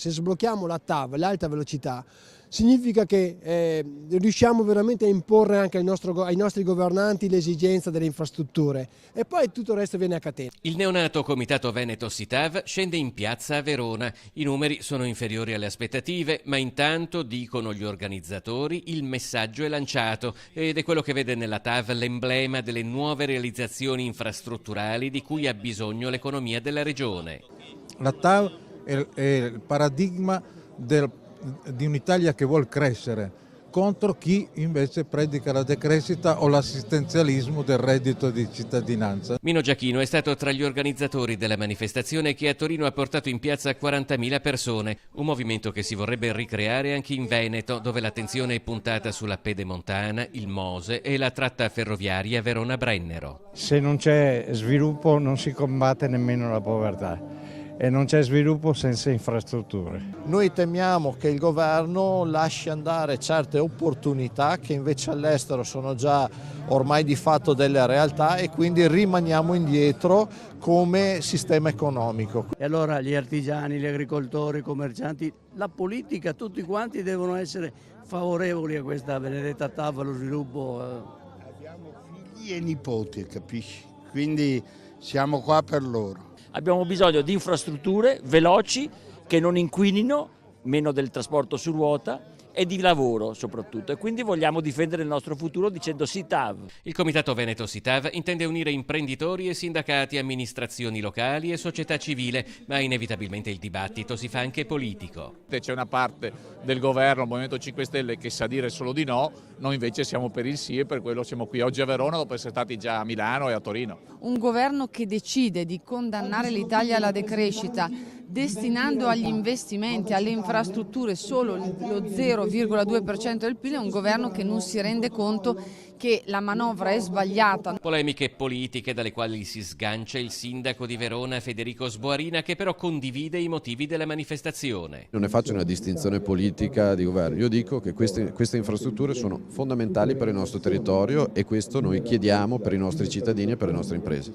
Se sblocchiamo la TAV, l'alta velocità, significa che riusciamo veramente a imporre anche ai nostri governanti l'esigenza delle infrastrutture e poi tutto il resto viene a catena. Il neonato Comitato Veneto SITAV scende in piazza a Verona. I numeri sono inferiori alle aspettative, ma intanto, dicono gli organizzatori, il messaggio è lanciato ed è quello che vede nella TAV l'emblema delle nuove realizzazioni infrastrutturali di cui ha bisogno l'economia della regione. La TAV è il paradigma di un'Italia che vuol crescere contro chi invece predica la decrescita o l'assistenzialismo del reddito di cittadinanza. Mino Giachino è stato tra gli organizzatori della manifestazione che a Torino ha portato in piazza 40.000 persone, un movimento che si vorrebbe ricreare anche in Veneto, dove l'attenzione è puntata sulla Pedemontana, il Mose e la tratta ferroviaria Verona-Brennero. Se non c'è sviluppo non si combatte nemmeno la povertà. E non c'è sviluppo senza infrastrutture. Noi temiamo che il governo lasci andare certe opportunità che invece all'estero sono già ormai di fatto delle realtà e quindi rimaniamo indietro come sistema economico. E allora gli artigiani, gli agricoltori, i commercianti, la politica, tutti quanti devono essere favorevoli a questa benedetta TAV, allo sviluppo. Abbiamo figli e nipoti, capisci? Quindi siamo qua per loro. Abbiamo bisogno di infrastrutture veloci che non inquinino, meno del trasporto su ruota, e di lavoro soprattutto, e quindi vogliamo difendere il nostro futuro dicendo sì TAV. Il Comitato Veneto SITAV intende unire imprenditori e sindacati, amministrazioni locali e società civile, ma inevitabilmente il dibattito si fa anche politico. C'è una parte del governo, il Movimento 5 Stelle, che sa dire solo di no, noi invece siamo per il sì e per quello siamo qui oggi a Verona dopo essere stati già a Milano e a Torino. Un governo che decide di condannare l'Italia alla decrescita, destinando agli investimenti, alle infrastrutture solo lo 0,2% del PIL, è un governo che non si rende conto che la manovra è sbagliata. Polemiche politiche dalle quali si sgancia il sindaco di Verona Federico Sboarina, che però condivide i motivi della manifestazione. Non ne faccio una distinzione politica di governo, io dico che queste infrastrutture sono fondamentali per il nostro territorio e questo noi chiediamo per i nostri cittadini e per le nostre imprese.